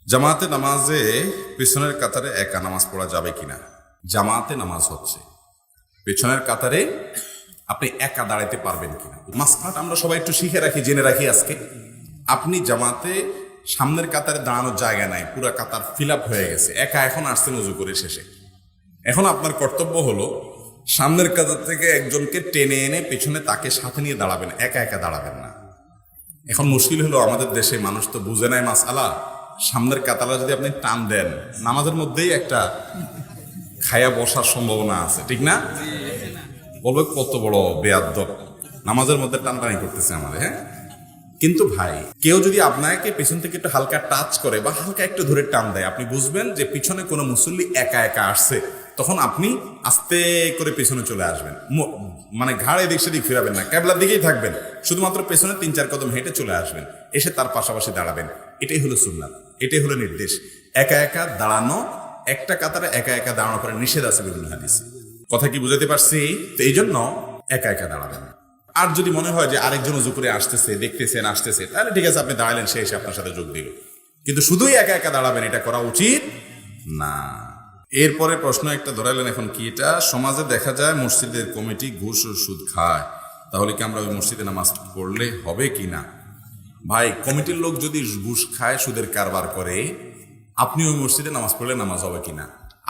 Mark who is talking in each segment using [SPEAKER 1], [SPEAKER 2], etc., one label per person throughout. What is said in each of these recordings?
[SPEAKER 1] জামাতে নামাজে পেছনের কাতারে একা নামাজ পড়া যাবে কিনা? জামাতে নামাজ হচ্ছে, পেছনের কাতারে আপনি একা দাঁড়াইতে পারবেন কিনা মাসলাটা আমরা সবাই একটু শিখে রাখি, জেনে রাখি। আজকে আপনি জামাতে সামনের কাতারে দাঁড়ানোর জায়গা নাই, পুরো কাতার ফিল আপ হয়ে গেছে, একা এখন আসছেন উজু করে শেষে। এখন আপনার কর্তব্য হলো সামনের কাতার থেকে একজনকে টেনে এনে পেছনে তাকে সাথে নিয়ে দাঁড়াবেন, একা একা দাঁড়াবেন না। এখন মুশকিল হলো আমাদের দেশে মানুষ তো বুঝে নাই মাসআলা, সামনের কাতারা যদি আপনি টান দেন নামাজের মধ্যেই একটা খায়া বসার সম্ভাবনা আছে, ঠিক না? বলবে কত বড় বেয়াদ্দব, নামাজের মধ্যে টানটানি করতেছে আমাদের। হ্যাঁ, কিন্তু ভাই কেউ যদি আপনাকে পেছন থেকে একটু হালকা টাচ করে বা হালকা একটু ধরে টান দেয়, আপনি বুঝবেন যে পিছনে কোনো মুসল্লি একা একা আসছে। তখন আপনি আস্তে করে পেছনে চলে আসবেন, মানে ঘাড় এদিক সেদিক ফিরাবেন না, ক্যাবলার দিকেই থাকবেন, শুধুমাত্র পেছনে 3-4 কদম হেঁটে চলে আসবেন, এসে তার পাশাপাশি দাঁড়াবেন। এটাই হলো সুন্নাত, এটাই হলো নির্দেশ। একা একা দাঁড়ানো, একটা কাতারে একা একা দাঁড়ানো করে নিষেধ আছে বিভিন্ন হাদিসে। কথা কি বুঝাতে পারছি? তো এই জন্য একা একা দাঁড়াবেন। আর যদি মনে হয় যে আরেকজন উজু করে আসতেছে, দেখতেছেন আসতেছে, তাহলে ঠিক আছে, আপনি দাঁড়ালেন, সে এসে আপনার সাথে যোগ দিল। কিন্তু শুধুই একা একা দাঁড়াবেন, এটা করা উচিত না। এরপরে প্রশ্ন একটা ধরাইলেন, এখন কি এটা? সমাজে দেখা যায় মসজিদের কমিটি ঘুষ ও সুদ খায়, তাহলে কি আমরা ওই মসজিদে নামাজ পড়লে হবে কি না? ভাই, কমিটির লোক যদি ঘুষ খায়, সুদের কারবার করে, আপনি ওই মসজিদে নামাজ পড়লে নামাজ হবে কিনা?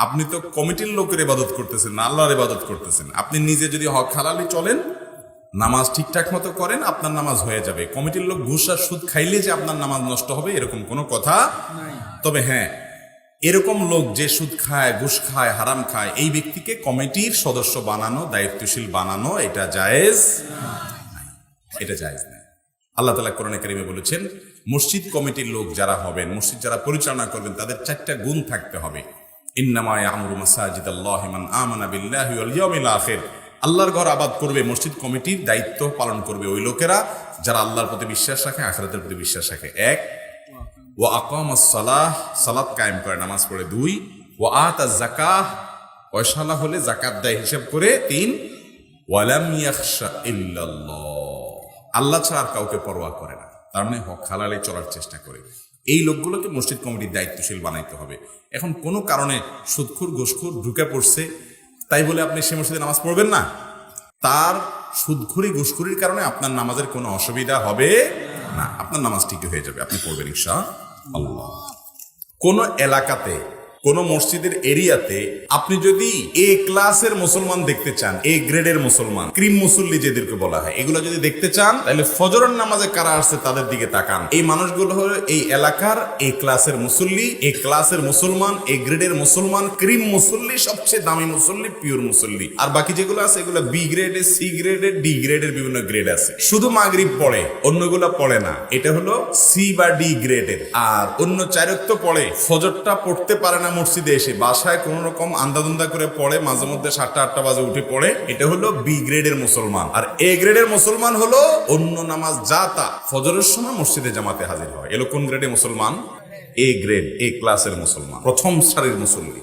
[SPEAKER 1] আপনি তো কমিটির লোকের ইবাদত করতেছেন না, আল্লাহর ইবাদত করতেছেন। আপনি নিজে যদি হক হালালি চলেন, নামাজ ঠিকঠাক মতো করেন, আপনার নামাজ হয়ে যাবে। কমিটির লোক ঘুষ আর সুদ খাইলে যে আপনার নামাজ নষ্ট হবে এরকম কোনো কথা নাই। তবে হ্যাঁ, এরকম লোক যে সুদ খায়, ঘুষ খায়, হারাম খায়, এই ব্যক্তিকে কমিটির সদস্য বানানো, দায়িত্বশীল বানানো, এটা জায়েজ নাই, এটা জায়েজ নাই। আল্লাহ তাআলা কোরআনে কারিমে বলেছেন, মসজিদ কমিটির লোক যারা হবেন, মসজিদ যারা পরিচালনা করবেন, তাদের 4টা গুণ থাকতে হবে। ইন্নামা ইয়ামুরু মাসাজিদাল্লাহি মান আমানা বিল্লাহি ওয়াল ইয়াউমিল আখির। আল্লাহর ঘর আবাদ করবে, মসজিদ কমিটির দায়িত্ব পালন করবে ওই লোকেরা যারা আল্লাহর প্রতি বিশ্বাস রাখে, আখিরাতের প্রতি বিশ্বাস রাখে। 1, ওয়া আকামাস সালাহ, সালাত কায়েম করে, নামাজ পড়ে। 2, ওয়া আতাজ যাকাহ, পয়সালা হলে যাকাত দেয় হিসাব করে। 3, ওয়ালাম ইয়াখশা ইল্লাল্লাহ, আল্লাহ ছাড়া আর কাউকে পরোয়া করে না, তার মানে হক হালালে চলার চেষ্টা করে। এই লোকগুলোকে মসজিদ কমিটির দায়িত্বশীল বানাইতে হবে। এখন কোনো কারণে সুদখোর ঘুষখোর ঢুকে পড়ছে, তাই বলে আপনি সে মসজিদে নামাজ পড়বেন না? তার সুদখোরি ঘুষখোরির কারণে আপনার নামাজের কোনো অসুবিধা হবে না, আপনার নামাজ ঠিকই হয়ে যাবে, আপনি পড়বেন ইনশাআল্লাহ। কোন এলাকাতে, কোন মসজিদের এরিয়াতে আপনি যদি এ ক্লাসের মুসলমান দেখতে চান, এ গ্রেডের মুসলমান, ক্রিম মুসল্লি যেদেরকে বলা হয়, এগুলো যদি দেখতে চান, তাহলে ফজরের নামাজে কারা আসছে তাদের দিকে তাকান। এই মানুষগুলো হলো এই এলাকার এ ক্লাসের মুসল্লি, এ ক্লাসের মুসলমান, এ গ্রেডের মুসলমান, ক্রিম মুসল্লি, সবচেয়ে দামি মুসল্লি, পিওর মুসল্লি। আর বাকি যেগুলো আছে এগুলো বি গ্রেডের, সি গ্রেডের, ডি গ্রেডের, বিভিন্ন গ্রেড আছে। শুধু মাগরিব পড়ে, অন্যগুলো পড়ে না, এটা হলো সি বা ডি গ্রেডের। আর অন্য 4 ওয়াক্ত পড়ে, ফজরটা পড়তে পারে না মসজিদে এসে, বাসায় কোন রকম আন্দাদুন্দা করে পড়ে, মাঝে মধ্যে 7টা-8টা বাজে উঠে পড়ে, এটা হলো বি গ্রেডের মুসলমান। আর এ গ্রেডের মুসলমান হলো অন্য নামাজ যা তা ফজরের সময় মসজিদে জামাতে হাজির হয়। এলো কোন গ্রেডের মুসলমান? এ গ্রেড, এ ক্লাসের মুসলমান, প্রথম সারির মুসল্লি।